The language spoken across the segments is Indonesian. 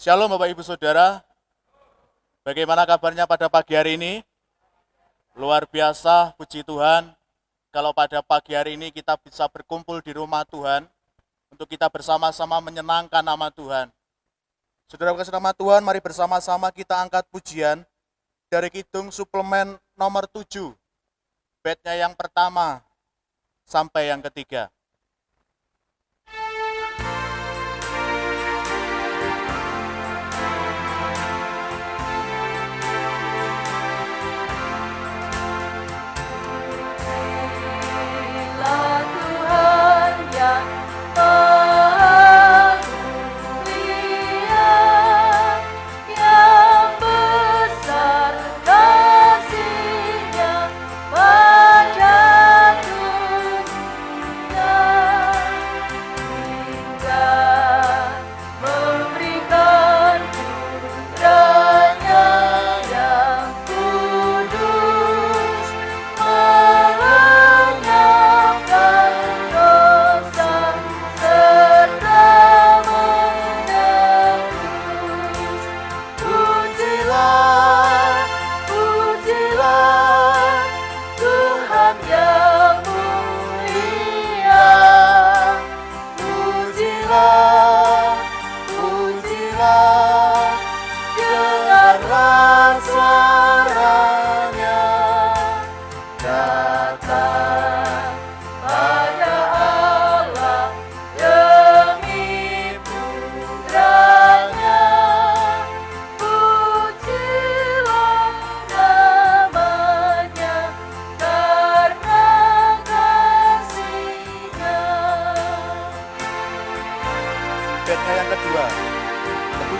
Shalom Bapak Ibu Saudara, bagaimana kabarnya pada pagi hari ini? Luar biasa, puji Tuhan, kalau pada pagi hari ini kita bisa berkumpul di rumah Tuhan, untuk kita bersama-sama menyenangkan nama Tuhan. Saudara kasih nama Tuhan, mari bersama-sama kita angkat pujian dari Kidung suplemen nomor 7, bednya yang pertama sampai yang ketiga.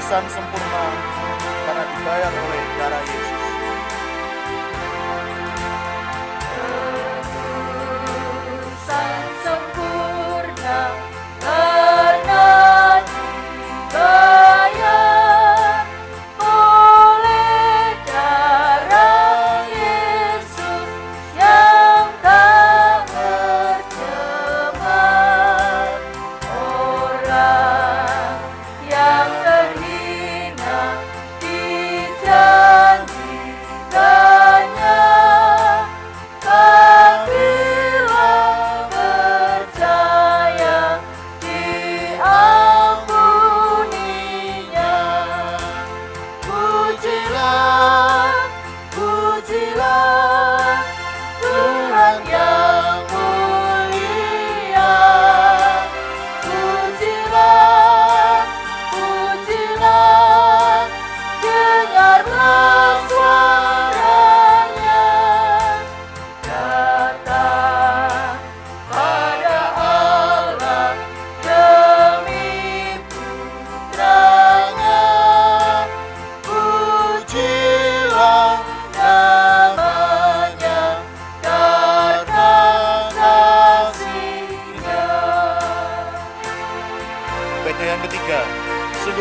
Sempurna karena dibayar oleh darah Yesus. Tebusan sempurna karena dibayar oleh darah Yesus yang tak tercemar. Orang yang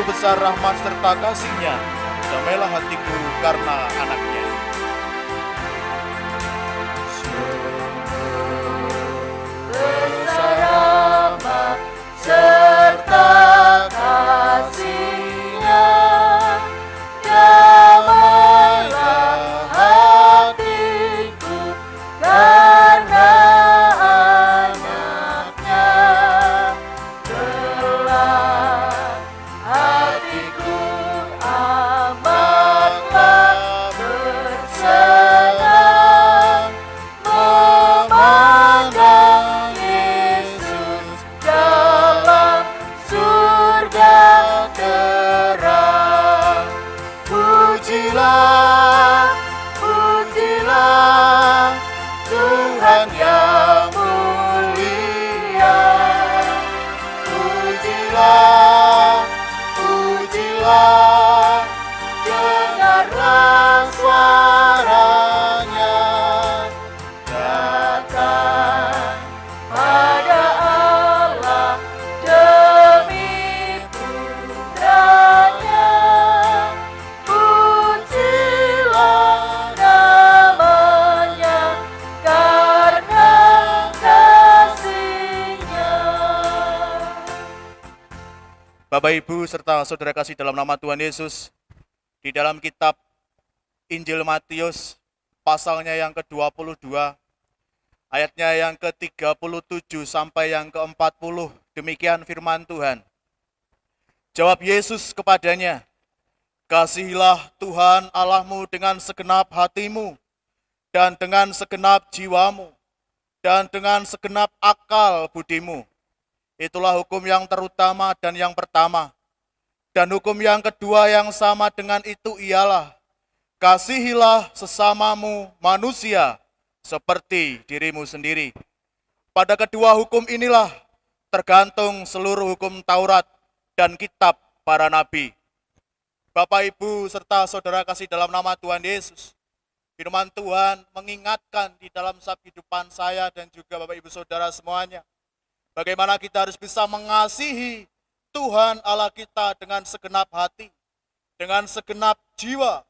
besar rahmat serta kasih-Nya, damailah hatiku karena anak-Nya. Besar rahmat serta kasih-Nya, damailah hatiku karena anak-Nya. Hatiku amatlah Bapak Ibu serta saudara kasih dalam nama Tuhan Yesus, di dalam kitab Injil Matius pasalnya yang ke-22, ayatnya yang ke-37 sampai yang ke-40, demikian firman Tuhan. Jawab Yesus kepadanya, "Kasihilah Tuhan Allahmu dengan segenap hatimu, dan dengan segenap jiwamu, dan dengan segenap akal budimu. Itulah hukum yang terutama dan yang pertama. Dan hukum yang kedua yang sama dengan itu ialah, kasihilah sesamamu manusia seperti dirimu sendiri. Pada kedua hukum inilah tergantung seluruh hukum Taurat dan kitab para nabi." Bapak, Ibu, serta saudara kasih dalam nama Tuhan Yesus, firman Tuhan mengingatkan di dalam kehidupan saya dan juga Bapak Ibu Saudara semuanya, bagaimana kita harus bisa mengasihi Tuhan Allah kita dengan segenap hati, dengan segenap jiwa,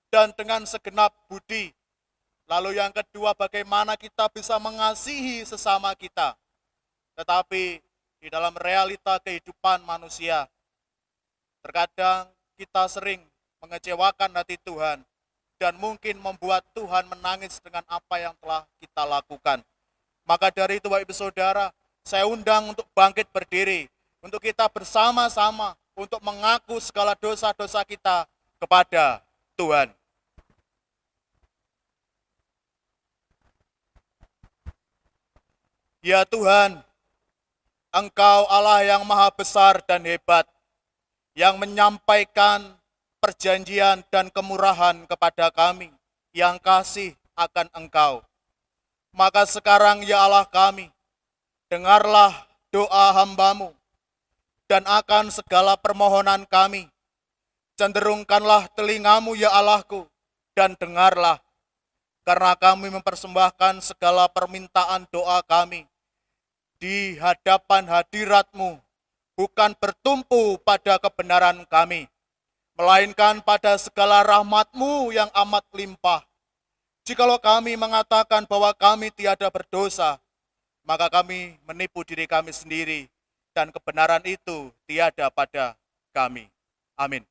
dan dengan segenap budi. Lalu yang kedua, bagaimana kita bisa mengasihi sesama kita. Tetapi di dalam realita kehidupan manusia, terkadang kita sering mengecewakan hati Tuhan dan mungkin membuat Tuhan menangis dengan apa yang telah kita lakukan. Maka dari itu Bapak Ibu Saudara, saya undang untuk bangkit berdiri, untuk kita bersama-sama untuk mengaku segala dosa-dosa kita kepada Tuhan. Ya Tuhan, Engkau Allah yang maha besar dan hebat, yang menyampaikan perjanjian dan kemurahan kepada kami yang kasih akan Engkau. Maka sekarang ya Allah kami, dengarlah doa hamba-Mu, dan akan segala permohonan kami, cenderungkanlah telinga-Mu ya Allahku, dan dengarlah, karena kami mempersembahkan segala permintaan doa kami di hadapan hadirat-Mu, bukan bertumpu pada kebenaran kami, melainkan pada segala rahmat-Mu yang amat limpah. Jikalau kami mengatakan bahwa kami tiada berdosa, maka kami menipu diri kami sendiri, dan kebenaran itu tiada pada kami. Amin.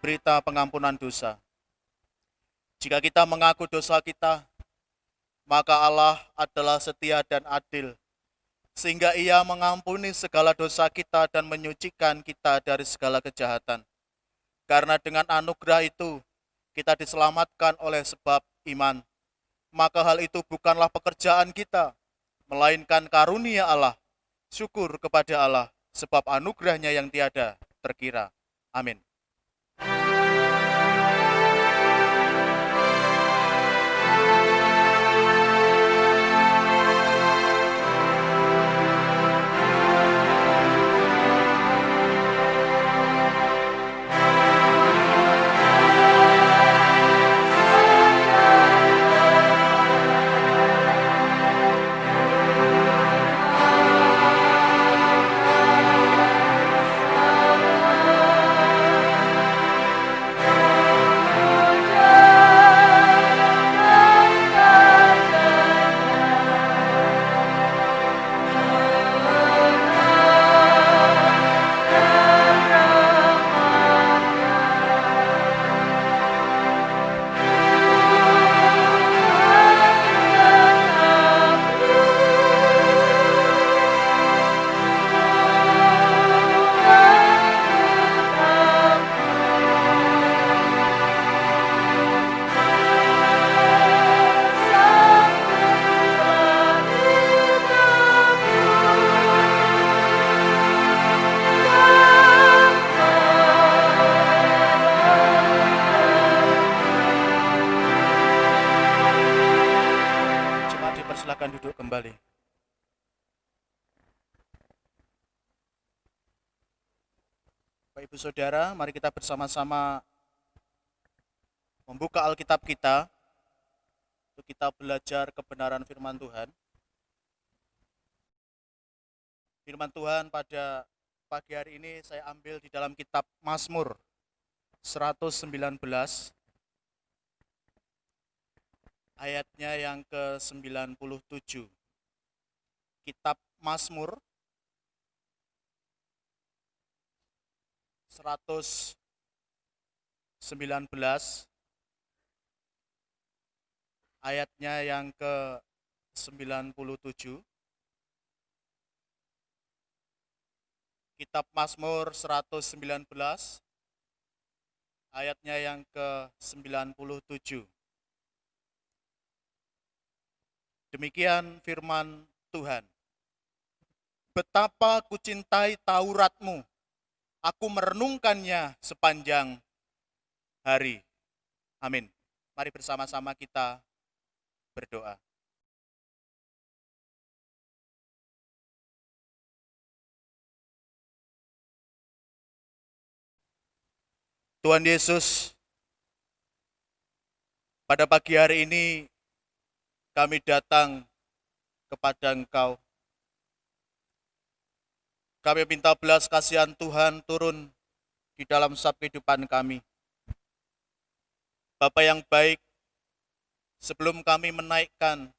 Berita pengampunan dosa. Jika kita mengaku dosa kita, maka Allah adalah setia dan adil, sehingga Ia mengampuni segala dosa kita dan menyucikan kita dari segala kejahatan. Karena dengan anugerah itu, kita diselamatkan oleh sebab iman. Maka hal itu bukanlah pekerjaan kita, melainkan karunia Allah. Syukur kepada Allah, sebab anugerahnya yang tiada terkira. Amin. Silakan duduk kembali. Bapak Ibu Saudara, mari kita bersama-sama membuka Alkitab kita untuk kita belajar kebenaran firman Tuhan. Firman Tuhan pada pagi hari ini saya ambil di dalam kitab Mazmur 119 ayatnya yang ke-97. Kitab Mazmur 119 ayatnya yang ke-97. Kitab Mazmur 119 ayatnya yang ke-97. Demikian firman Tuhan. Betapa kucintai Taurat-Mu, aku merenungkannya sepanjang hari. Amin. Mari bersama-sama kita berdoa. Tuhan Yesus, pada pagi hari ini kami datang kepada Engkau. Kami minta belas kasihan Tuhan turun di dalam setiap kehidupan kami. Bapa yang baik, sebelum kami menaikkan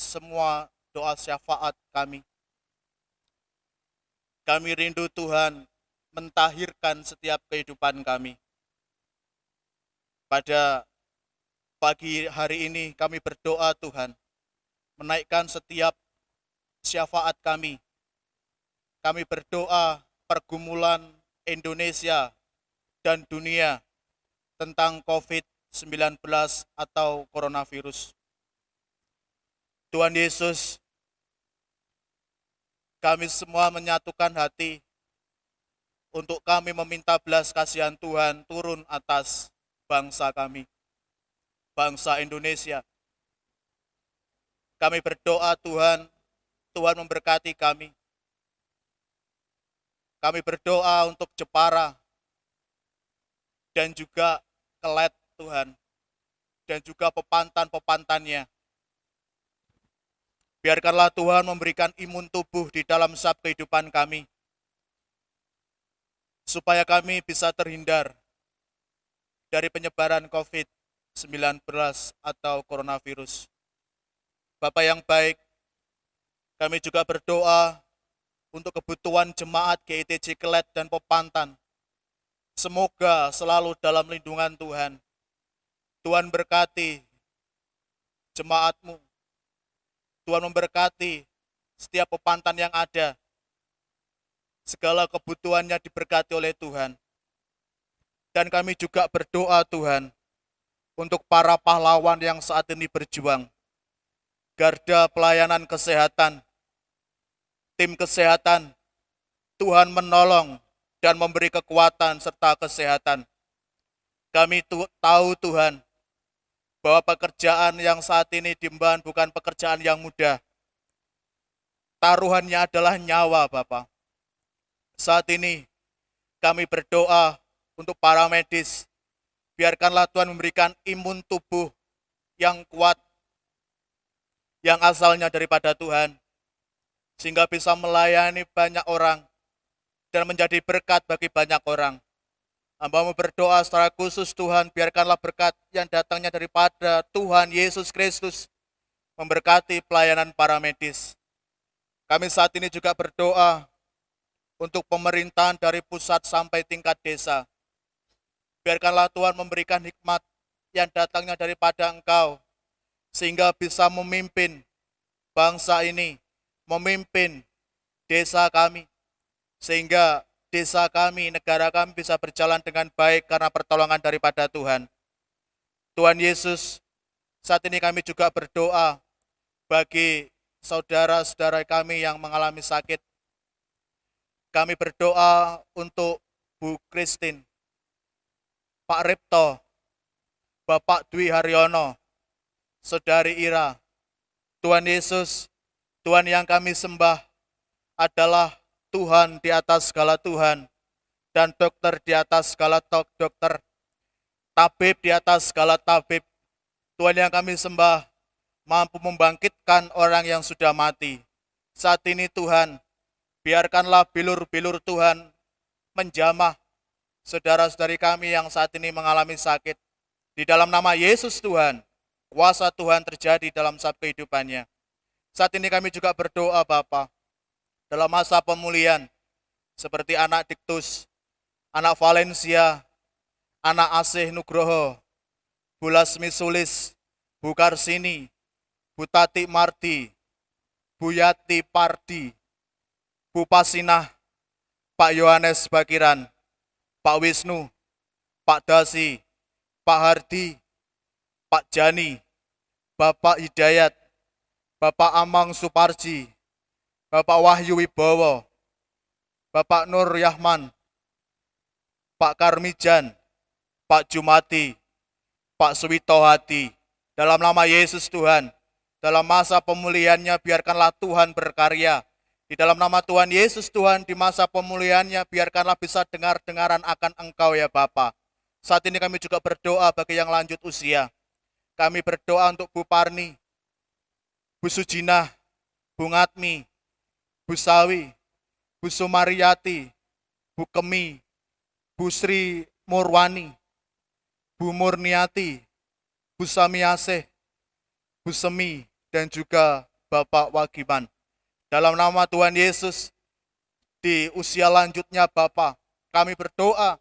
semua doa syafaat kami rindu Tuhan mentahirkan setiap kehidupan kami. Pada pagi hari ini kami berdoa Tuhan, menaikkan setiap syafaat kami. Kami berdoa pergumulan Indonesia dan dunia tentang COVID-19 atau coronavirus. Tuhan Yesus, kami semua menyatukan hati untuk kami meminta belas kasihan Tuhan turun atas bangsa kami, bangsa Indonesia. Kami berdoa Tuhan, Tuhan memberkati kami. Kami berdoa untuk Jepara dan juga Kelet Tuhan, dan juga pepantan-pepantannya. Biarkanlah Tuhan memberikan imun tubuh di dalam setiap kehidupan kami, supaya kami bisa terhindar dari penyebaran COVID-19 atau coronavirus. Bapa yang baik, kami juga berdoa untuk kebutuhan jemaat GITJ Kelet dan Pepantan. Semoga selalu dalam lindungan Tuhan. Tuhan berkati jemaat-Mu. Tuhan memberkati setiap pepantan yang ada. Segala kebutuhannya diberkati oleh Tuhan. Dan kami juga berdoa Tuhan untuk para pahlawan yang saat ini berjuang. Garda pelayanan kesehatan, tim kesehatan, Tuhan menolong dan memberi kekuatan serta kesehatan. Kami tahu Tuhan, bahwa pekerjaan yang saat ini diemban bukan pekerjaan yang mudah. Taruhannya adalah nyawa, Bapak. Saat ini kami berdoa untuk para medis. Biarkanlah Tuhan memberikan imun tubuh yang kuat, yang asalnya daripada Tuhan, sehingga bisa melayani banyak orang dan menjadi berkat bagi banyak orang. Hamba-Mu berdoa secara khusus Tuhan, biarkanlah berkat yang datangnya daripada Tuhan Yesus Kristus memberkati pelayanan para medis. Kami saat ini juga berdoa untuk pemerintahan dari pusat sampai tingkat desa. Biarkanlah Tuhan memberikan hikmat yang datangnya daripada Engkau, sehingga bisa memimpin bangsa ini, memimpin desa kami, sehingga desa kami, negara kami bisa berjalan dengan baik karena pertolongan daripada Tuhan. Tuhan Yesus, saat ini kami juga berdoa bagi saudara-saudara kami yang mengalami sakit. Kami berdoa untuk Bu Christine, Pak Ripto, Bapak Dwi Haryono, Saudari Ira, Tuhan Yesus, Tuhan yang kami sembah adalah Tuhan di atas segala Tuhan, dan dokter di atas segala dokter, tabib di atas segala tabib. Tuhan yang kami sembah mampu membangkitkan orang yang sudah mati. Saat ini Tuhan, biarkanlah bilur-bilur Tuhan menjamah saudara-saudari kami yang saat ini mengalami sakit. Di dalam nama Yesus Tuhan, kuasa Tuhan terjadi dalam setiap kehidupannya. Saat ini kami juga berdoa Bapa, dalam masa pemulihan, seperti anak Diktus, anak Valencia, anak Asih Nugroho, Bu Lasmi Sulis, Bu Karsini, Bu Tati Mardi, Bu Yati Pardi, Bu Pasinah, Pak Yohanes Bakiran, Pak Wisnu, Pak Dasi, Pak Hardi, Pak Jani, Bapak Hidayat, Bapak Amang Suparji, Bapak Wahyu Wibowo, Bapak Nur Yahman, Pak Karmijan, Pak Jumati, Pak Suwito Hadi. Dalam nama Yesus Tuhan, dalam masa pemulihannya biarkanlah Tuhan berkarya. Di dalam nama Tuhan Yesus Tuhan, di masa pemulihannya biarkanlah bisa dengar-dengaran akan Engkau ya Bapa. Saat ini kami juga berdoa bagi yang lanjut usia. Kami berdoa untuk Bu Parni, Bu Sujinah, Bu Ngatmi, Bu Sawi, Bu Sumaryati, Bu Kemi, Bu Sri Murwani, Bu Murniati, Bu Samiaseh, Bu Semi, dan juga Bapak Wagiman. Dalam nama Tuhan Yesus, di usia lanjutnya Bapa, kami berdoa,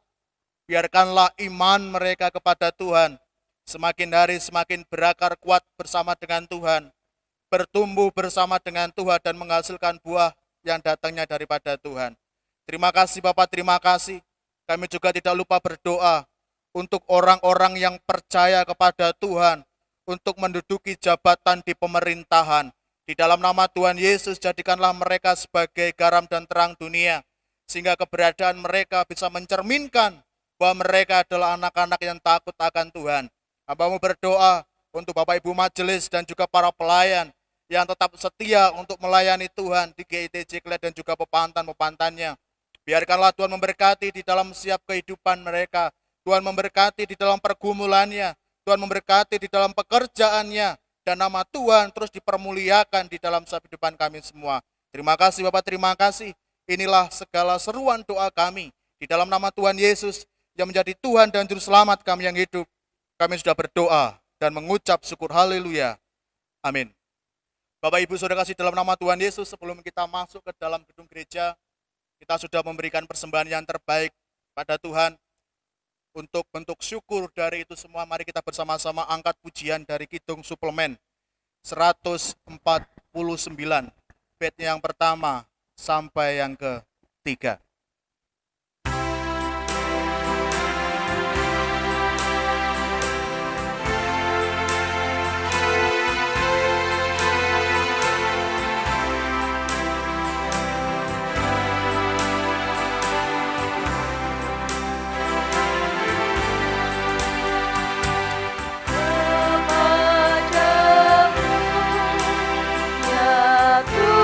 biarkanlah iman mereka kepada Tuhan semakin hari semakin berakar kuat bersama dengan Tuhan, bertumbuh bersama dengan Tuhan dan menghasilkan buah yang datangnya daripada Tuhan. Terima kasih Bapak, terima kasih. Kami juga tidak lupa berdoa untuk orang-orang yang percaya kepada Tuhan, untuk menduduki jabatan di pemerintahan. Di dalam nama Tuhan Yesus, jadikanlah mereka sebagai garam dan terang dunia, sehingga keberadaan mereka bisa mencerminkan bahwa mereka adalah anak-anak yang takut akan Tuhan. Hamba-Mu berdoa untuk Bapak Ibu Majelis dan juga para pelayan yang tetap setia untuk melayani Tuhan di GITJ Klet dan juga pepantan-pepantannya. Biarkanlah Tuhan memberkati di dalam setiap kehidupan mereka. Tuhan memberkati di dalam pergumulannya. Tuhan memberkati di dalam pekerjaannya. Dan nama Tuhan terus dipermuliakan di dalam kehidupan kami semua. Terima kasih Bapak, terima kasih. Inilah segala seruan doa kami. Di dalam nama Tuhan Yesus yang menjadi Tuhan dan Juru Selamat kami yang hidup. Kami sudah berdoa dan mengucap syukur haleluya. Amin. Bapak Ibu Saudara kasih dalam nama Tuhan Yesus, sebelum kita masuk ke dalam gedung gereja, kita sudah memberikan persembahan yang terbaik pada Tuhan. Untuk bentuk syukur dari itu semua, mari kita bersama-sama angkat pujian dari Kidung Suplemen 149, bait yang pertama sampai yang ketiga. Ya Tuhanku,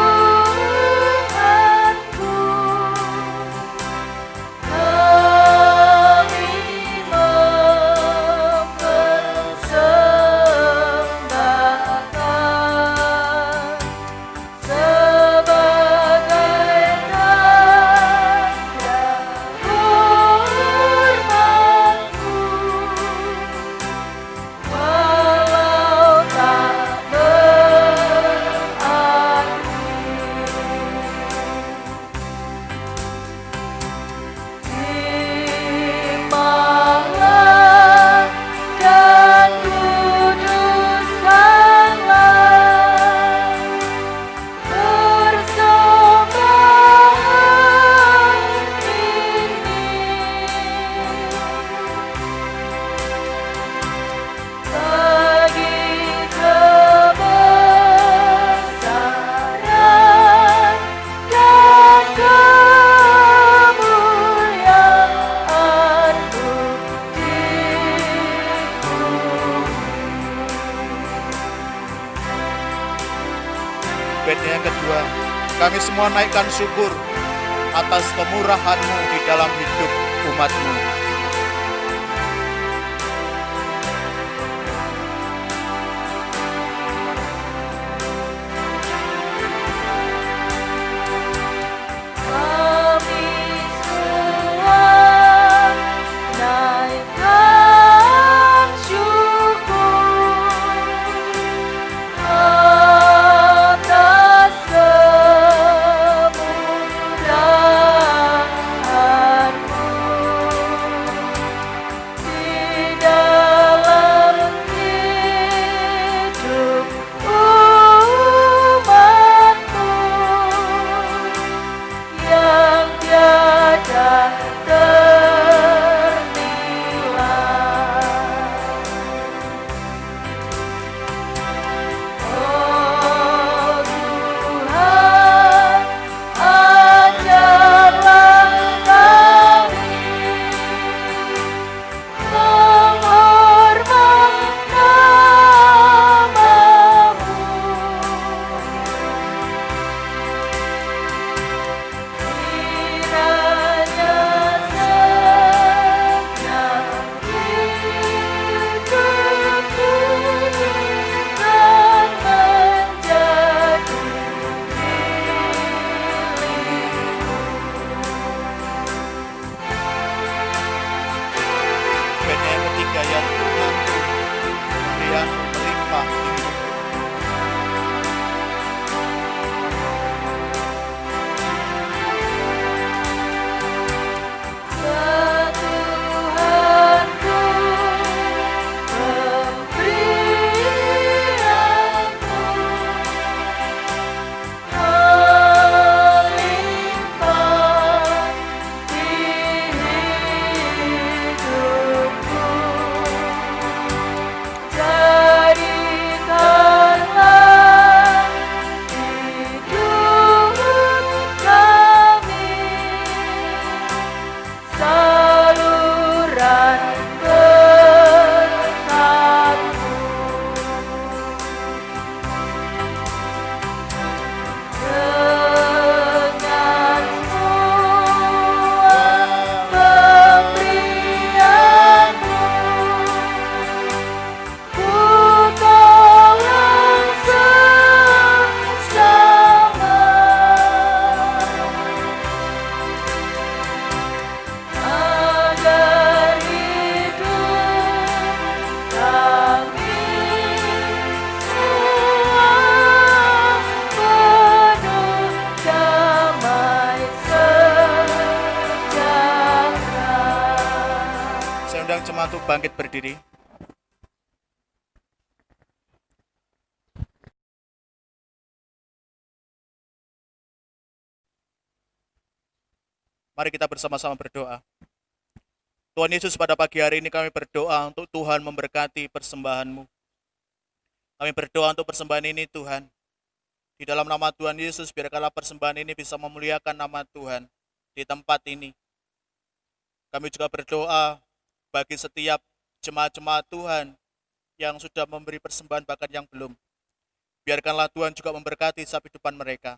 yang kedua, kami semua naikkan syukur atas kemurahan-Mu di dalam hidup umat-Mu. Kami semua naikkan syukur atas kemurahan-Mu di dalam hidup umat-Mu yang tiada ternilai. Oh Tuhan, ajarlah kami menghormat nama-Mu. Kiranya segenap hidupku kan menjadi milik-Mu. Bait yang ketiga, ya Tuhanku, pemberian-Mu melimpah di hidupku. Ya Tuhanku, pemberian-Mu melimpah di hidupku. Jadikanlah hidup kami saluran berkat-Mu. Dengan semua pemberian-Mu, ku tolong sesama agar hidup kami semua penuh damai sejahtera. Saya undang jemaat untuk bangkit berdiri. Mari kita bersama-sama berdoa. Tuhan Yesus, pada pagi hari ini kami berdoa untuk Tuhan memberkati persembahan-Mu. Kami berdoa untuk persembahan ini Tuhan. Di dalam nama Tuhan Yesus, biarkanlah persembahan ini bisa memuliakan nama Tuhan di tempat ini. Kami juga berdoa bagi setiap jemaat-jemaat Tuhan yang sudah memberi persembahan bahkan yang belum. Biarkanlah Tuhan juga memberkati setiap kehidupan mereka.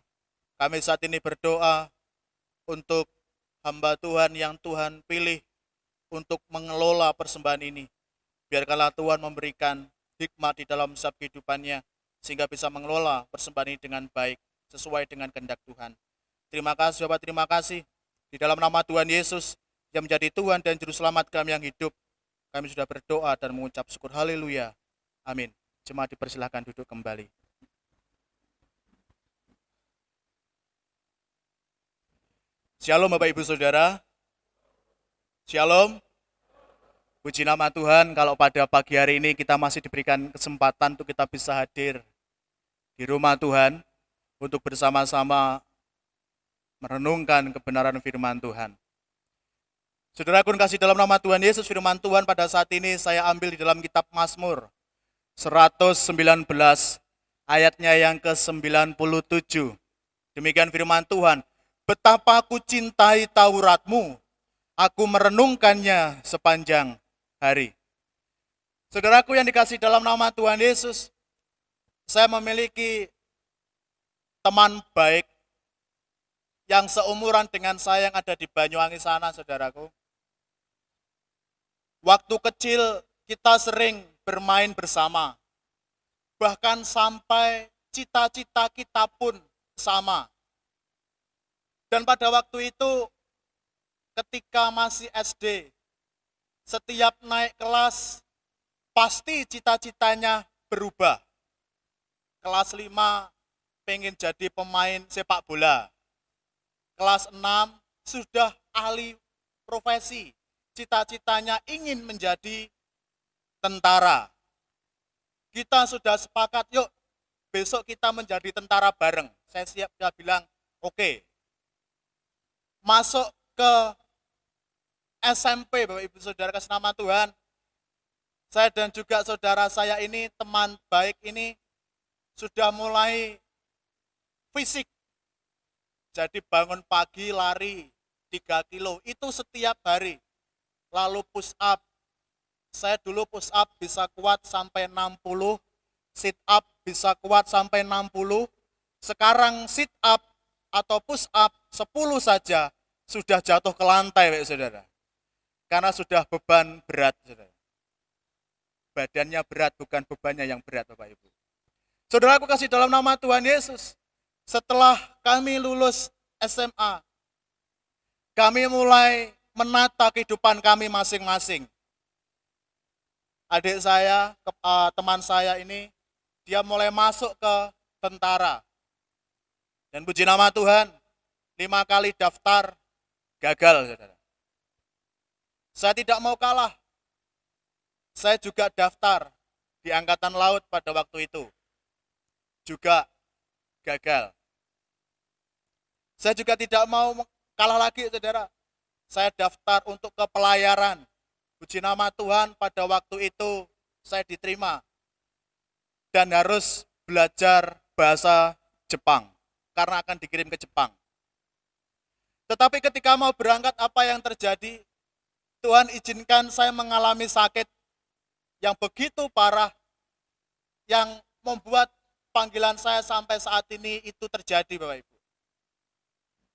Kami saat ini berdoa untuk hamba Tuhan yang Tuhan pilih untuk mengelola persembahan ini. Biarkanlah Tuhan memberikan hikmat di dalam setiap kehidupannya, sehingga bisa mengelola persembahan ini dengan baik, sesuai dengan kehendak Tuhan. Terima kasih Bapak, terima kasih. Di dalam nama Tuhan Yesus, yang menjadi Tuhan dan Juru Selamat kami yang hidup, kami sudah berdoa dan mengucap syukur. Haleluya. Amin. Jemaat dipersilahkan duduk kembali. Shalom Bapak Ibu Saudara. Shalom. Puji nama Tuhan, kalau pada pagi hari ini kita masih diberikan kesempatan untuk kita bisa hadir di rumah Tuhan untuk bersama-sama merenungkan kebenaran firman Tuhan. Saudaraku yang kasih dalam nama Tuhan Yesus, firman Tuhan pada saat ini saya ambil di dalam kitab Mazmur 119 ayatnya yang ke-97. Demikian firman Tuhan, betapa aku cintai Taurat-Mu, aku merenungkannya sepanjang hari. Saudaraku yang dikasih dalam nama Tuhan Yesus, saya memiliki teman baik yang seumuran dengan saya yang ada di Banyuwangi sana, saudaraku. Waktu kecil kita sering bermain bersama, bahkan sampai cita-cita kita pun sama. Dan pada waktu itu, ketika masih SD, setiap naik kelas, pasti cita-citanya berubah. Kelas 5 pengen jadi pemain sepak bola. Kelas 6 sudah ahli profesi. Cita-citanya ingin menjadi tentara. Kita sudah sepakat, yuk besok kita menjadi tentara bareng. Saya bilang, oke. Masuk ke SMP, Bapak Ibu Saudara kasih nama Tuhan. Saya dan juga saudara saya ini, teman baik ini, sudah mulai fisik. Jadi bangun pagi lari 3 kilo, itu setiap hari. Lalu push up. Saya dulu push up bisa kuat sampai 60, sit up bisa kuat sampai 60. Sekarang sit up atau push up 10 saja sudah jatuh ke lantai, Bapak Saudara. Karena sudah beban berat, Saudara. Badannya berat, bukan bebannya yang berat, Bapak Ibu. Saudara, aku kasih dalam nama Tuhan Yesus. Setelah kami lulus SMA, kami mulai menata kehidupan kami masing-masing. Adik saya, teman saya ini, dia mulai masuk ke tentara. Dan puji nama Tuhan, 5 kali daftar, gagal, saudara. Saya tidak mau kalah. Saya juga daftar di Angkatan Laut pada waktu itu. Juga gagal. Saya juga tidak mau kalah lagi, saudara. Saya daftar untuk kepelayaran. Puji nama Tuhan, pada waktu itu saya diterima. Dan harus belajar bahasa Jepang. Karena akan dikirim ke Jepang. Tetapi ketika mau berangkat, apa yang terjadi? Tuhan izinkan saya mengalami sakit yang begitu parah, yang membuat panggilan saya sampai saat ini itu terjadi, Bapak Ibu.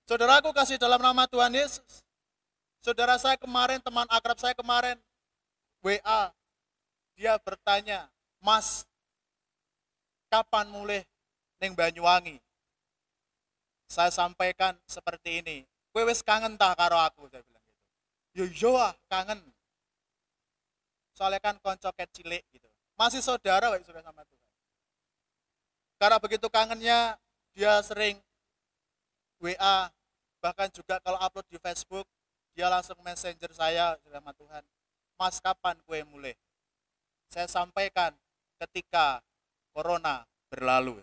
Saudaraku kasih dalam nama Tuhan Yesus. Saudara saya kemarin, teman akrab saya kemarin, WA, dia bertanya, Mas, kapan mulai ning Banyuwangi? Saya sampaikan seperti ini, kowe wis kangen tah karo aku, saya bilang gitu. Yo kangen. Soalnya kan konco ket cilik gitu. Masih saudara, Bapak Saudara sama Tuhan. Karena begitu kangennya, dia sering WA, bahkan juga kalau upload di Facebook, dia langsung messenger saya, sama Tuhan, Mas kapan kue mulai? Saya sampaikan ketika corona berlalu.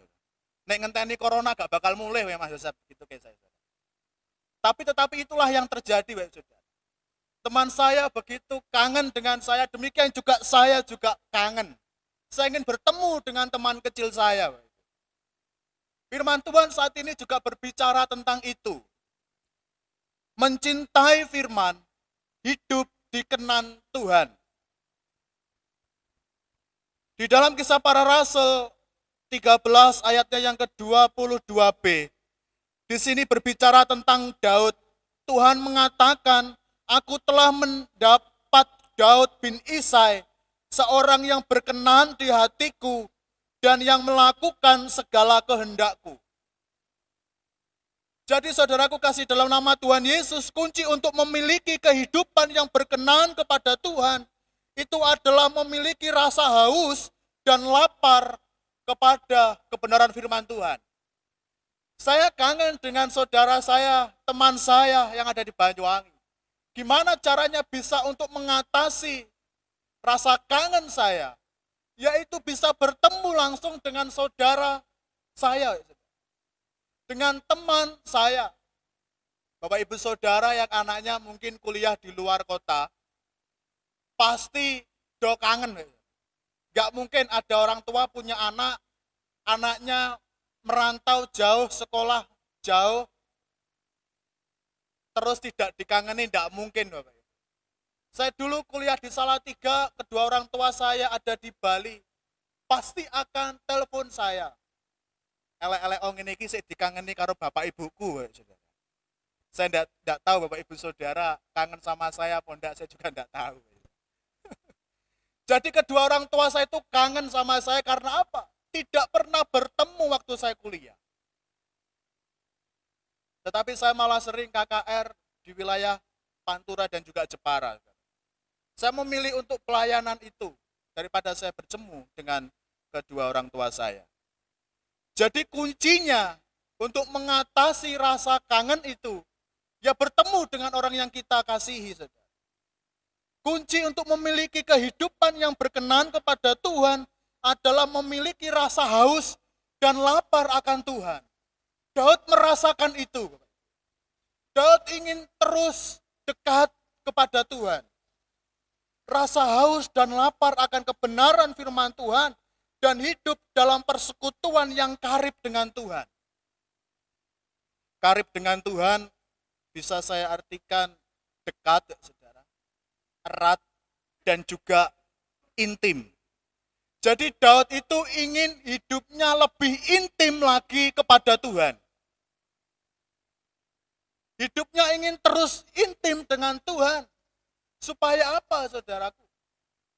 Nek ngenteni corona gak bakal mulai, Mas Yosef, gitu kayak saya. Tetapi itulah yang terjadi, Bapak Saudara. Teman saya begitu kangen dengan saya, demikian juga saya juga kangen. Saya ingin bertemu dengan teman kecil saya. Firman Tuhan saat ini juga berbicara tentang itu. Mencintai firman, hidup dikenan Tuhan. Di dalam Kisah Para Rasul 13 ayatnya yang ke-22b, di sini berbicara tentang Daud. Tuhan mengatakan, aku telah mendapat Daud bin Isai, seorang yang berkenan di hatiku, dan yang melakukan segala kehendakku. Jadi saudaraku kasih dalam nama Tuhan Yesus, kunci untuk memiliki kehidupan yang berkenan kepada Tuhan, itu adalah memiliki rasa haus dan lapar kepada kebenaran firman Tuhan. Saya kangen dengan saudara saya, teman saya yang ada di Banyuwangi. Gimana caranya bisa untuk mengatasi rasa kangen saya? Yaitu bisa bertemu langsung dengan saudara saya, dengan teman saya. Bapak Ibu Saudara yang anaknya mungkin kuliah di luar kota, pasti do kangen. Gak mungkin ada orang tua punya anak, anaknya merantau jauh, sekolah jauh, terus tidak dikangeni, tidak mungkin, Bapak. Saya dulu kuliah di Salatiga, kedua orang tua saya ada di Bali, pasti akan telepon saya. elek-elek ong ini sik dikangeni karo bapak ibuku, saudara. Saya enggak tahu bapak ibu saudara kangen sama saya apa enggak, saya juga enggak tahu. Jadi kedua orang tua saya itu kangen sama saya karena apa? Tidak pernah bertemu waktu saya kuliah. Tetapi saya malah sering KKR di wilayah Pantura dan juga Jepara. Saya memilih untuk pelayanan itu daripada saya bertemu dengan kedua orang tua saya. Jadi kuncinya untuk mengatasi rasa kangen itu, ya bertemu dengan orang yang kita kasihi, saudara. Kunci untuk memiliki kehidupan yang berkenan kepada Tuhan adalah memiliki rasa haus dan lapar akan Tuhan. Daud merasakan itu. Daud ingin terus dekat kepada Tuhan. Rasa haus dan lapar akan kebenaran firman Tuhan dan hidup dalam persekutuan yang karib dengan Tuhan. Karib dengan Tuhan bisa saya artikan dekat, saudara, erat, dan juga intim. Jadi Daud itu ingin hidupnya lebih intim lagi kepada Tuhan. Hidupnya ingin terus intim dengan Tuhan. Supaya apa, saudaraku?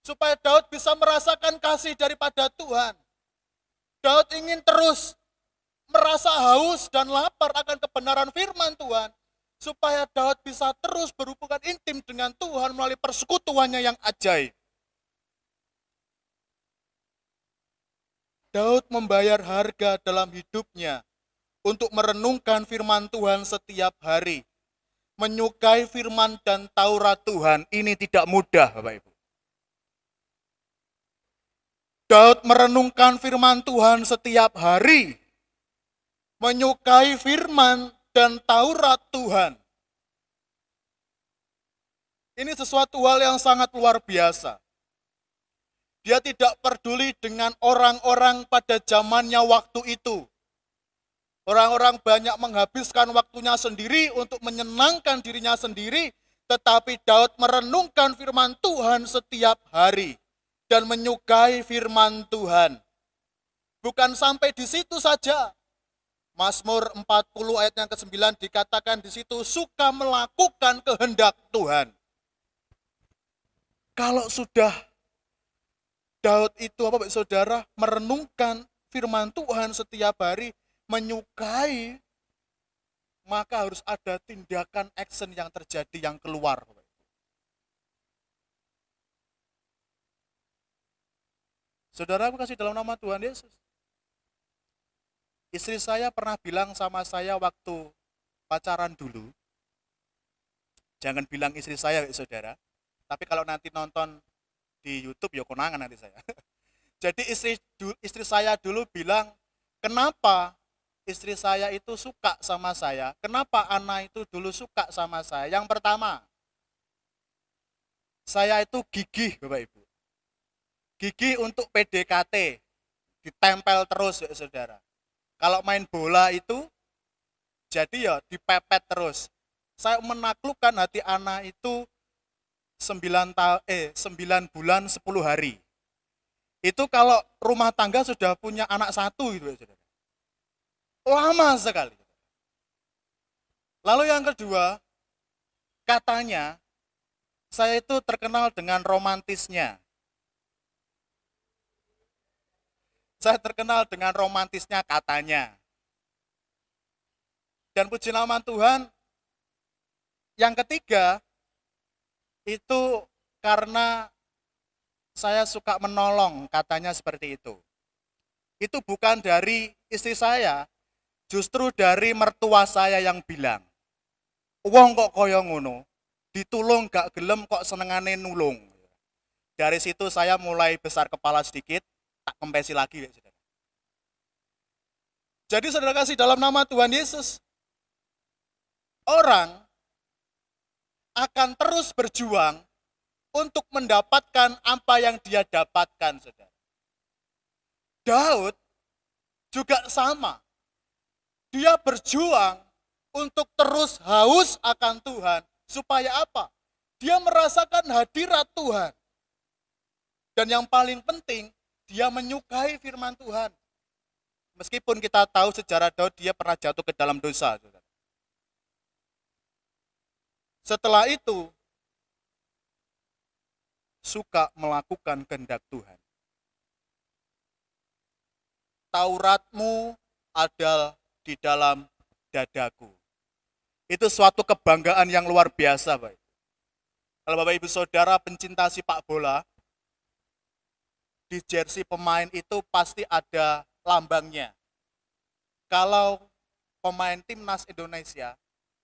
Supaya Daud bisa merasakan kasih daripada Tuhan. Daud ingin terus merasa haus dan lapar akan kebenaran firman Tuhan. Supaya Daud bisa terus berhubungan intim dengan Tuhan melalui persekutuannya yang ajaib. Daud membayar harga dalam hidupnya untuk merenungkan firman Tuhan setiap hari. Menyukai firman dan Taurat Tuhan, ini tidak mudah, Bapak Ibu. Daud merenungkan firman Tuhan setiap hari. Menyukai firman dan Taurat Tuhan. Ini sesuatu hal yang sangat luar biasa. Dia tidak peduli dengan orang-orang pada zamannya waktu itu. Orang-orang banyak menghabiskan waktunya sendiri untuk menyenangkan dirinya sendiri, tetapi Daud merenungkan firman Tuhan setiap hari dan menyukai firman Tuhan. Bukan sampai di situ saja. Mazmur 40 ayat yang ke-9 dikatakan di situ suka melakukan kehendak Tuhan. Kalau sudah Daud itu Bapak Saudara merenungkan firman Tuhan setiap hari, menyukai, maka harus ada tindakan action yang terjadi yang keluar. Saudara, aku kasih dalam nama Tuhan Yesus. Istri saya pernah bilang sama saya waktu pacaran dulu, jangan bilang istri saya, saudara, tapi kalau nanti nonton di YouTube ya konangan nanti saya. Jadi istri saya dulu bilang, kenapa istri saya itu suka sama saya? Kenapa Ana itu dulu suka sama saya? Yang pertama, saya itu gigih, Bapak Ibu. Gigih untuk PDKT, ditempel terus, ya, saudara. Kalau main bola itu, jadi ya dipepet terus. Saya menaklukkan hati Ana itu 9 bulan 10 hari. Itu kalau rumah tangga sudah punya anak satu gitu, ya, saudara. Lama sekali. Lalu yang kedua, katanya saya itu terkenal dengan romantisnya. Saya terkenal dengan romantisnya katanya. Dan puji nama Tuhan, yang ketiga, itu karena saya suka menolong, katanya seperti itu. Itu bukan dari istri saya, justru dari mertua saya yang bilang, wong kok koyo ngono, ditulung gak gelem kok senengane nulung. Dari situ saya mulai besar kepala sedikit, tak kempesi lagi. Saudara. Jadi saudara kasih dalam nama Tuhan Yesus, orang akan terus berjuang untuk mendapatkan apa yang dia dapatkan, saudara. Daud juga sama. Dia berjuang untuk terus haus akan Tuhan. Supaya apa? Dia merasakan hadirat Tuhan. Dan yang paling penting, dia menyukai firman Tuhan. Meskipun kita tahu sejarah Daud, dia pernah jatuh ke dalam dosa. Saudara. Setelah itu, suka melakukan kehendak Tuhan. Tauratmu ada di dalam dadaku. Itu suatu kebanggaan yang luar biasa, Pak. Kalau Bapak Ibu Saudara pencinta sepak bola, di jersey pemain itu pasti ada lambangnya. Kalau pemain timnas Indonesia,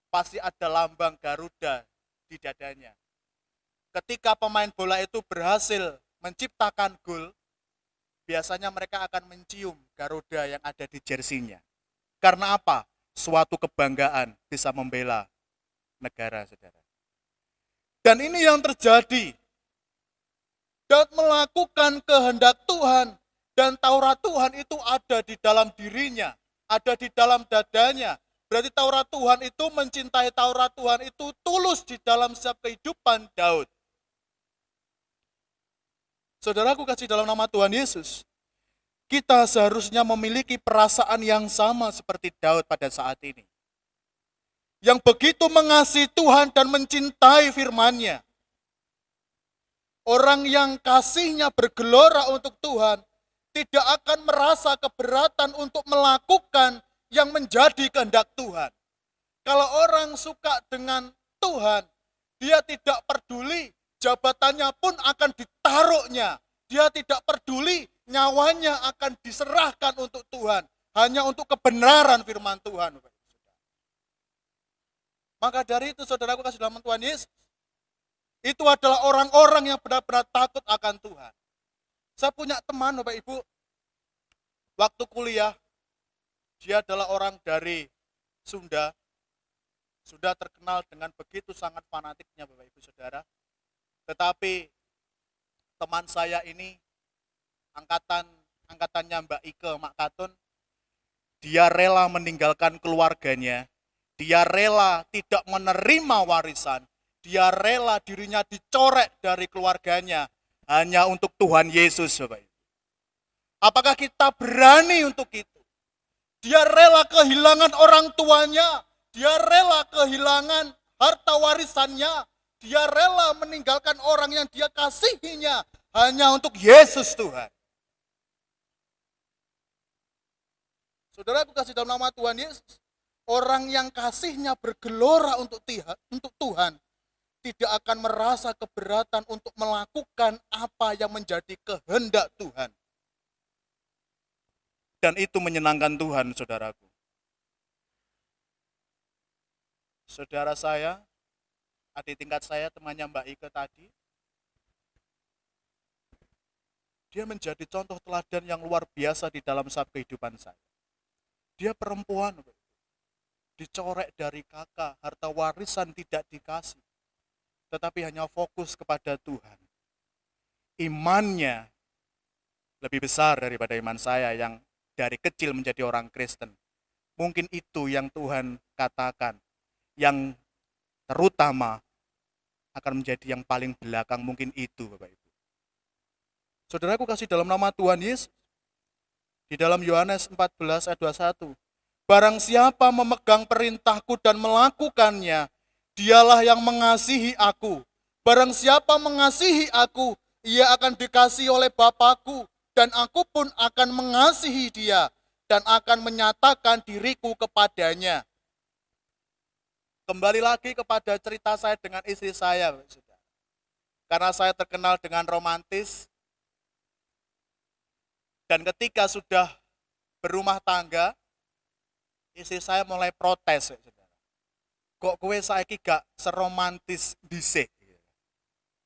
pasti ada lambang Garuda di dadanya. Ketika pemain bola itu berhasil menciptakan gol, biasanya mereka akan mencium Garuda yang ada di jersinya. Karena apa? Suatu kebanggaan bisa membela negara, saudara. Dan ini yang terjadi. Daud melakukan kehendak Tuhan, dan Taurat Tuhan itu ada di dalam dirinya, ada di dalam dadanya. Berarti Taurat Tuhan itu, mencintai Taurat Tuhan itu tulus di dalam setiap kehidupan Daud. Saudaraku kasih dalam nama Tuhan Yesus, kita seharusnya memiliki perasaan yang sama seperti Daud pada saat ini. Yang begitu mengasihi Tuhan dan mencintai firman-Nya. Orang yang kasihnya bergelora untuk Tuhan tidak akan merasa keberatan untuk melakukan yang menjadi kehendak Tuhan. Kalau orang suka dengan Tuhan, dia tidak peduli jabatannya pun akan ditaruhnya. Dia tidak peduli nyawanya akan diserahkan untuk Tuhan. Hanya untuk kebenaran firman Tuhan. Maka dari itu saudaraku kasih dalam Tuhan Yesus, itu adalah orang-orang yang benar-benar takut akan Tuhan. Saya punya teman Bapak Ibu, waktu kuliah, dia adalah orang dari Sunda. Sudah terkenal dengan begitu sangat fanatiknya Bapak Ibu Saudara. Tetapi teman saya ini, angkatannya Mbak Ike Makatun, dia rela meninggalkan keluarganya, dia rela tidak menerima warisan, dia rela dirinya dicorek dari keluarganya hanya untuk Tuhan Yesus, Bapak Ibu. Apakah kita berani untuk itu? Dia rela kehilangan orang tuanya, dia rela kehilangan harta warisannya, dia rela meninggalkan orang yang dia kasihinya hanya untuk Yesus Tuhan. Saudara, aku kasih dalam nama Tuhan Yesus, orang yang kasihnya bergelora untuk Tuhan, tidak akan merasa keberatan untuk melakukan apa yang menjadi kehendak Tuhan. Dan itu menyenangkan Tuhan, saudaraku. Saudara saya, adik tingkat saya, temannya Mbak Ike tadi, dia menjadi contoh teladan yang luar biasa di dalam setiap kehidupan saya. Dia perempuan, dicorek dari kakak, harta warisan tidak dikasih, tetapi hanya fokus kepada Tuhan. Imannya lebih besar daripada iman saya yang dari kecil menjadi orang Kristen. Mungkin itu yang Tuhan katakan, yang terutama akan menjadi yang paling belakang, mungkin itu Bapak Ibu. Saudaraku kasih dalam nama Tuhan Yesus, di dalam Yohanes 14 ayat 21, barang siapa memegang perintahku dan melakukannya, dialah yang mengasihi aku. Barang siapa mengasihi aku, ia akan dikasihi oleh Bapa-Ku, dan aku pun akan mengasihi dia, dan akan menyatakan diriku kepadanya. Kembali lagi kepada cerita saya dengan istri saya. Karena saya terkenal dengan romantis, dan ketika sudah berumah tangga, istri saya mulai protes. Kok kowe saiki gak seromantis dhisik?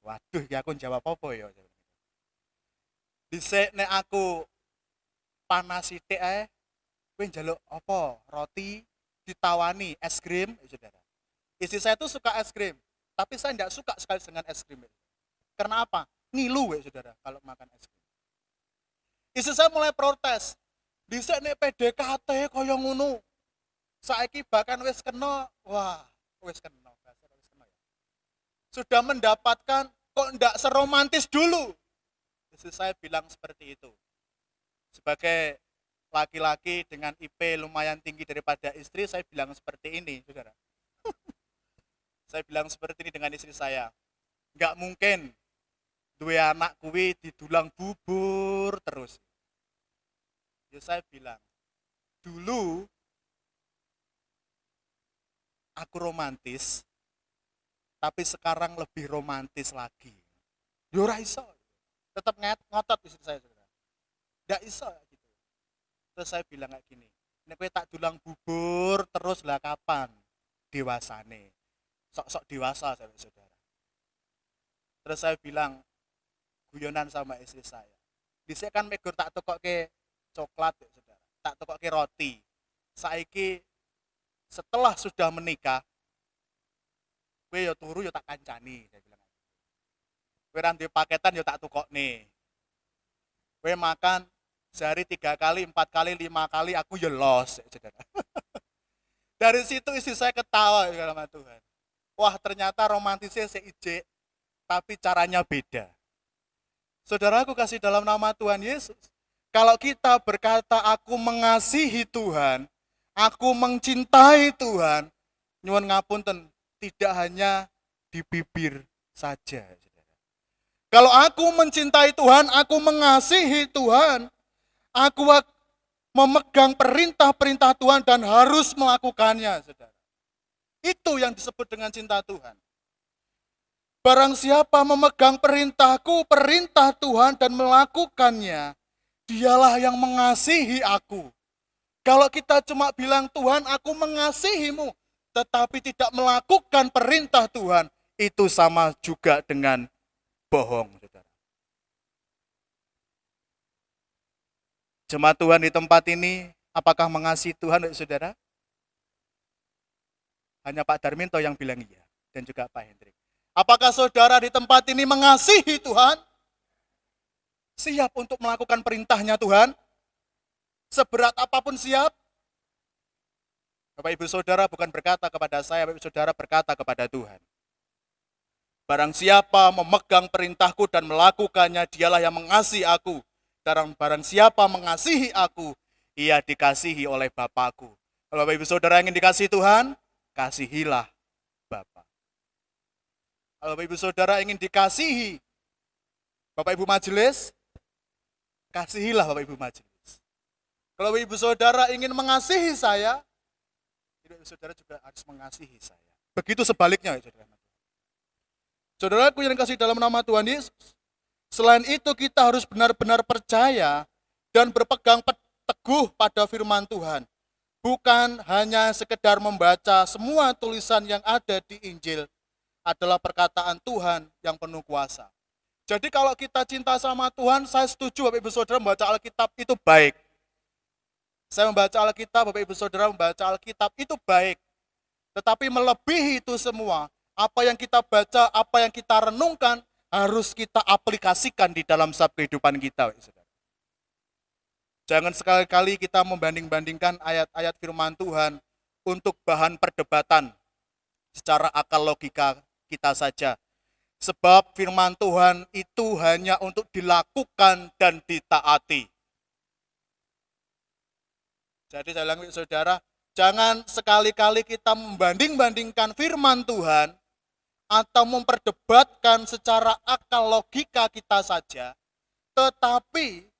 Waduh, ya aku jawab apa ya? Dhisik nek aku panas sithik ae, kowe njaluk apa? Roti ditawani es krim, Saudara. Istri saya tuh suka es krim, tapi saya tidak suka sekali dengan es krim. Karena apa? Ngilu, Saudara, kalau makan es krim. Istri saya mulai protes. Dhisik nek PDKT kaya ngono. Saiki bahkan wis kena, wah, wis kena ya. Sudah mendapatkan kok ndak seromantis dulu. Istri saya bilang seperti itu. Sebagai laki-laki dengan IP lumayan tinggi daripada istri, saya bilang seperti ini, saudara. Saya bilang seperti ini dengan istri saya. Nggak mungkin dua anak kuwi didulang bubur terus. Ya saya bilang, dulu aku romantis, tapi sekarang lebih romantis lagi. Ya ora iso. Tetap ngotot istri saya, saudara. Nggak iso gitu. Terus saya bilang kayak gini, nek kowe tak dulang bubur terus lah kapan dewasane? Sok-sok dewasa saya saudara. Terus saya bilang guyonan sama istri saya. Dhisik kan megur tak tokokke coklat ya saudara. Tak tokokke roti. Saiki setelah sudah menikah, kowe yo turu yo tak kancani, saya bilang. Kowe ra duwe paketan yo tak tukokne. Kowe makan sehari 3 kali, 4 kali, 5 kali, aku ya los, saudara. Dari situ istri saya ketawa, sama Tuhan. Wah, ternyata romantisnya seijek, tapi caranya beda. Saudaraku kasih dalam nama Tuhan Yesus, kalau kita berkata, aku mengasihi Tuhan, aku mencintai Tuhan, nyuwun ngapunten, tidak hanya di bibir saja. Saudara. Kalau aku mencintai Tuhan, aku mengasihi Tuhan, aku memegang perintah-perintah Tuhan dan harus melakukannya, saudara. Itu yang disebut dengan cinta Tuhan. Barang siapa memegang perintahku, perintah Tuhan dan melakukannya, dialah yang mengasihi aku. Kalau kita cuma bilang Tuhan, aku mengasihimu, tetapi tidak melakukan perintah Tuhan, itu sama juga dengan bohong, saudara. Jemaat Tuhan di tempat ini, apakah mengasihi Tuhan, saudara? Hanya Pak Darminto yang bilang iya, dan juga Pak Hendrik. Apakah saudara di tempat ini mengasihi Tuhan? Siap untuk melakukan perintahnya Tuhan? Seberat apapun siap? Bapak Ibu Saudara bukan berkata kepada saya, Bapak Ibu Saudara berkata kepada Tuhan. Barang siapa memegang perintahku dan melakukannya, dialah yang mengasihi aku. Dan barang siapa mengasihi aku, ia dikasihi oleh Bapakku. Kalau Bapak Ibu Saudara ingin dikasihi Tuhan, kasihilah Bapa. Kalau Bapak Ibu Saudara ingin dikasihi Bapak Ibu Majelis, kasihilah Bapak Ibu Majelis. Kalau Bapak Ibu Saudara ingin mengasihi saya, Bapak Ibu Saudara juga harus mengasihi saya. Begitu sebaliknya, saudara. Saudaraku yang dikasihi dalam nama Tuhan Yesus, selain itu kita harus benar-benar percaya dan berpegang teguh pada firman Tuhan. Bukan hanya sekedar membaca semua tulisan yang ada di Injil adalah perkataan Tuhan yang penuh kuasa. Jadi kalau kita cinta sama Tuhan, saya setuju Bapak Ibu Saudara membaca Alkitab itu baik. Saya membaca Alkitab, Bapak Ibu Saudara membaca Alkitab itu baik. Tetapi melebihi itu semua, apa yang kita baca, apa yang kita renungkan, harus kita aplikasikan di dalam setiap kehidupan kita. Saudara. Jangan sekali-kali kita membanding-bandingkan ayat-ayat firman Tuhan untuk bahan perdebatan secara akal logika kita saja. Sebab firman Tuhan itu hanya untuk dilakukan dan ditaati. Jadi saya bilang saudara, jangan sekali-kali kita membanding-bandingkan firman Tuhan atau memperdebatkan secara akal logika kita saja, tetapi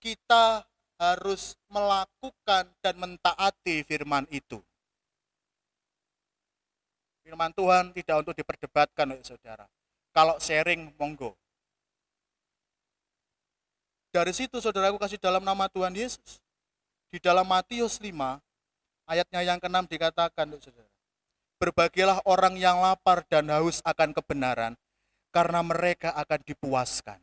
kita harus melakukan dan mentaati firman itu. Firman Tuhan tidak untuk diperdebatkan, saudara. Kalau sharing, monggo. Dari situ, saudaraku kasih dalam nama Tuhan Yesus. Di dalam Matius 5, ayatnya yang ke-6 dikatakan, saudara. Berbahagialah orang yang lapar dan haus akan kebenaran, karena mereka akan dipuaskan.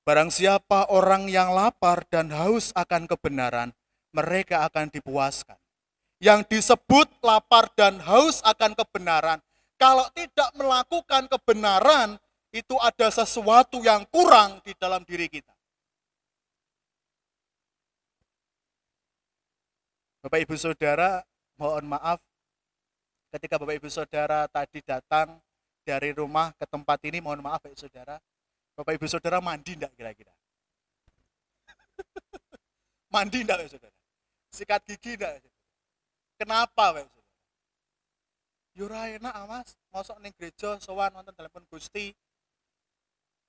Barang siapa orang yang lapar dan haus akan kebenaran, mereka akan dipuaskan. Yang disebut lapar dan haus akan kebenaran, kalau tidak melakukan kebenaran, itu ada sesuatu yang kurang di dalam diri kita. Bapak Ibu Saudara, mohon maaf, ketika Bapak Ibu Saudara tadi datang dari rumah ke tempat ini, mohon maaf Bapak Ibu Saudara, Bapak Ibu Saudara mandi enggak kira-kira? Mandi enggak, saudara? Sikat gigi enggak? Kenapa, saudara? Yo ora enak, Mas. Mosok ning gereja sowan wonten telepon Gusti.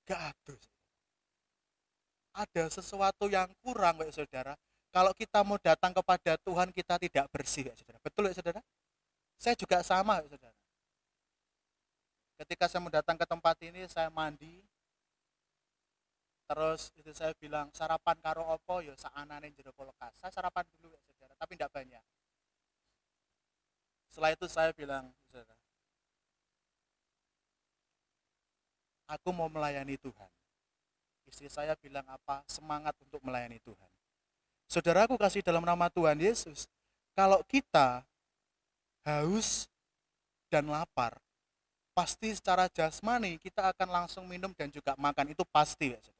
Gak adoh. Ada sesuatu yang kurang, saudara. Kalau kita mau datang kepada Tuhan, kita tidak bersih, saudara. Betul, saudara? Saya juga sama, saudara. Ketika saya mau datang ke tempat ini, saya mandi. Terus itu saya bilang, sarapan karo opo, ya saanane jero kulkas. Saya sarapan dulu, saudara, tapi tidak banyak. Setelah itu saya bilang, saudara, aku mau melayani Tuhan. Istri saya bilang apa? Semangat untuk melayani Tuhan. Saudaraku kasih dalam nama Tuhan Yesus, kalau kita haus dan lapar, pasti secara jasmani kita akan langsung minum dan juga makan, itu pasti, ya, saudara.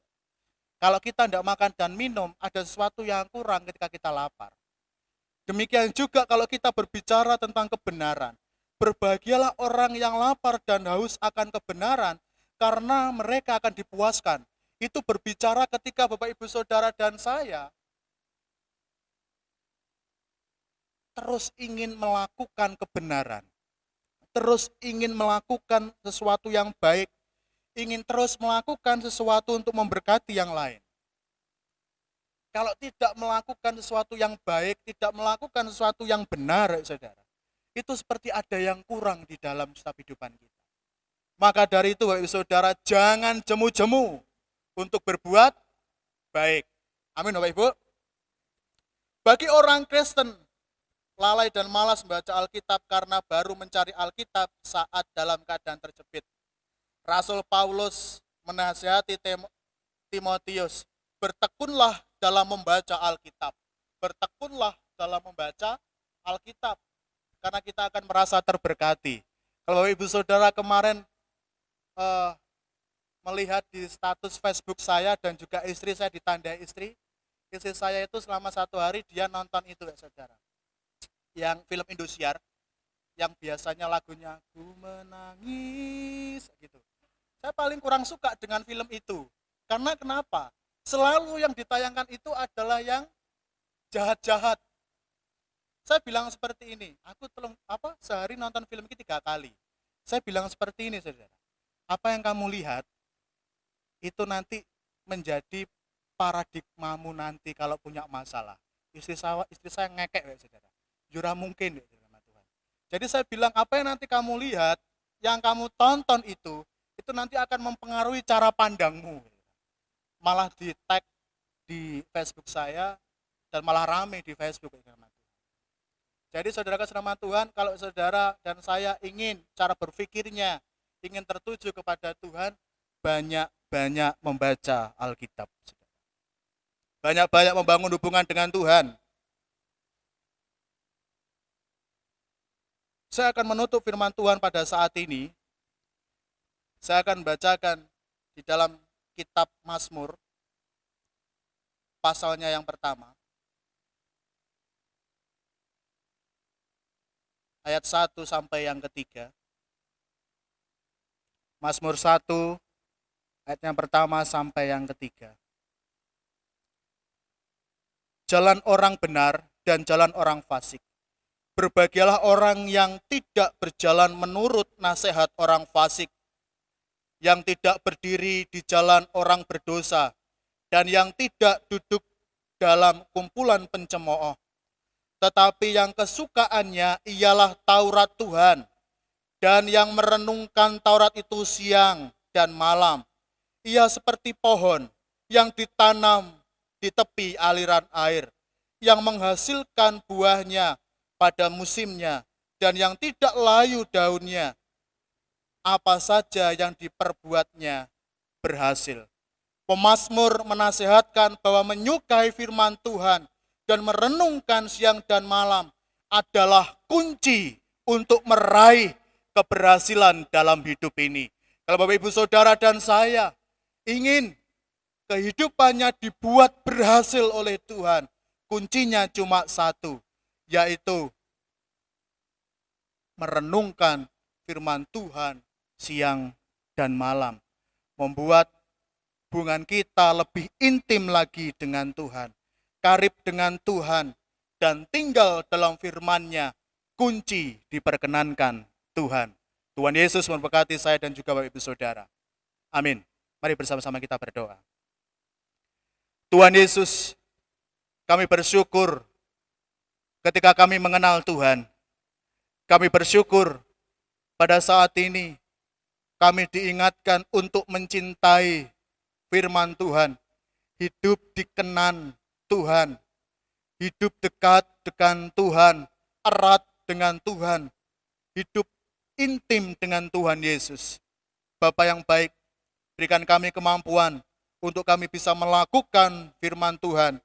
Kalau kita tidak makan dan minum, ada sesuatu yang kurang ketika kita lapar. Demikian juga kalau kita berbicara tentang kebenaran. Berbahagialah orang yang lapar dan haus akan kebenaran, karena mereka akan dipuaskan. Itu berbicara ketika Bapak Ibu Saudara dan saya terus ingin melakukan kebenaran, terus ingin melakukan sesuatu yang baik, ingin terus melakukan sesuatu untuk memberkati yang lain. Kalau tidak melakukan sesuatu yang baik, tidak melakukan sesuatu yang benar, saudara, itu seperti ada yang kurang di dalam setiap kehidupan kita. Maka dari itu, Bapak Ibu Saudara, jangan jemu-jemu untuk berbuat baik. Amin, Bapak Ibu. Bagi orang Kristen, lalai dan malas membaca Alkitab karena baru mencari Alkitab saat dalam keadaan terjepit. Rasul Paulus menasihati Timotius, bertekunlah dalam membaca Alkitab. Bertekunlah dalam membaca Alkitab, karena kita akan merasa terberkati. Kalau Bapak Ibu Saudara kemarin melihat di status Facebook saya dan juga istri saya, ditandai istri saya itu selama 1 hari dia nonton itu, ya, saudara. Yang film Indosiar, yang biasanya lagunya Ku Menangis gitu. Saya paling kurang suka dengan film itu. Karena kenapa? Selalu yang ditayangkan itu adalah yang jahat-jahat. Saya bilang seperti ini, aku sehari nonton film ini 3 kali. Saya bilang seperti ini, saudara. Apa yang kamu lihat itu nanti menjadi paradigmamu nanti kalau punya masalah. Istri saya ngekek, ya, saudara. Jurah mungkin, ya, Tuhan. Jadi saya bilang, apa yang nanti kamu lihat, yang kamu tonton itu nanti akan mempengaruhi cara pandangmu. Malah di tag di Facebook saya dan malah rame di Facebook. Jadi saudara kasih nama Tuhan, kalau saudara dan saya ingin cara berpikirnya, ingin tertuju kepada Tuhan, banyak-banyak membaca Alkitab. Banyak-banyak membangun hubungan dengan Tuhan. Saya akan menutup firman Tuhan pada saat ini. Saya akan bacakan di dalam kitab Mazmur, pasalnya yang pertama. Ayat 1 sampai yang ketiga. Mazmur 1, ayat yang pertama sampai yang ketiga. Jalan orang benar dan jalan orang fasik. Berbahagialah orang yang tidak berjalan menurut nasihat orang fasik, yang tidak berdiri di jalan orang berdosa, dan yang tidak duduk dalam kumpulan pencemooh. Tetapi yang kesukaannya ialah Taurat Tuhan, dan yang merenungkan Taurat itu siang dan malam. Ia seperti pohon yang ditanam di tepi aliran air, yang menghasilkan buahnya pada musimnya, dan yang tidak layu daunnya. Apa saja yang diperbuatnya berhasil. Pemazmur menasihatkan bahwa menyukai firman Tuhan dan merenungkan siang dan malam adalah kunci untuk meraih keberhasilan dalam hidup ini. Kalau Bapak Ibu Saudara dan saya ingin kehidupannya dibuat berhasil oleh Tuhan, kuncinya cuma satu, yaitu merenungkan firman Tuhan siang dan malam, membuat hubungan kita lebih intim lagi dengan Tuhan. karib dengan Tuhan, dan tinggal dalam firman-Nya, kunci diperkenankan Tuhan. Tuhan Yesus memberkati saya dan juga Bapak Ibu Saudara. Amin. Mari bersama-sama kita berdoa. Tuhan Yesus, kami bersyukur ketika kami mengenal Tuhan. Kami bersyukur pada saat ini kami diingatkan untuk mencintai firman Tuhan, hidup dikenan Tuhan, hidup dekat dengan Tuhan, erat dengan Tuhan, hidup intim dengan Tuhan Yesus. Bapa yang baik, berikan kami kemampuan untuk kami bisa melakukan firman Tuhan,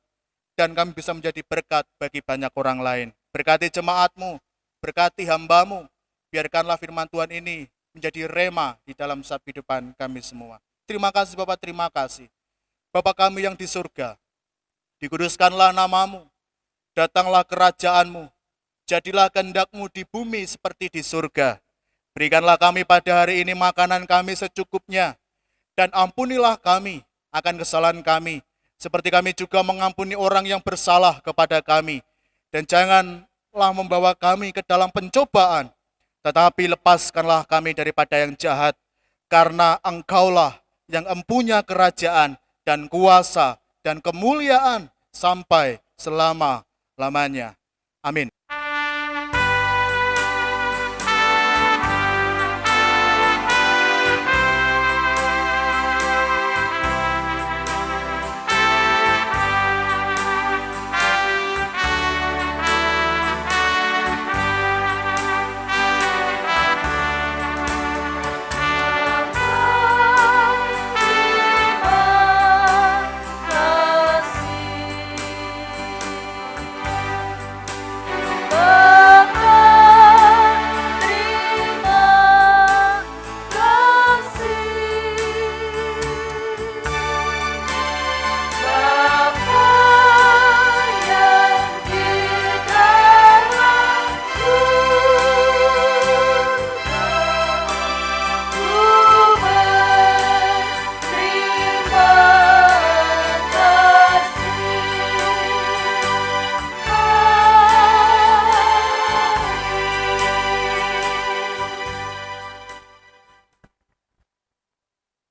dan kami bisa menjadi berkat bagi banyak orang lain. Berkati jemaat-Mu, berkati hamba-Mu, biarkanlah firman Tuhan ini menjadi rema di dalam setiap kehidupan kami semua. Terima kasih Bapak, terima kasih. Bapa kami yang di surga, dikuduskanlah nama-Mu, datanglah kerajaan-Mu, jadilah kehendak-Mu di bumi seperti di surga. Berikanlah kami pada hari ini makanan kami secukupnya, dan ampunilah kami akan kesalahan kami, seperti kami juga mengampuni orang yang bersalah kepada kami. Dan janganlah membawa kami ke dalam pencobaan, tetapi lepaskanlah kami daripada yang jahat, karena Engkaulah yang empunya kerajaan dan kuasa dan kemuliaan sampai selama-lamanya. Amin.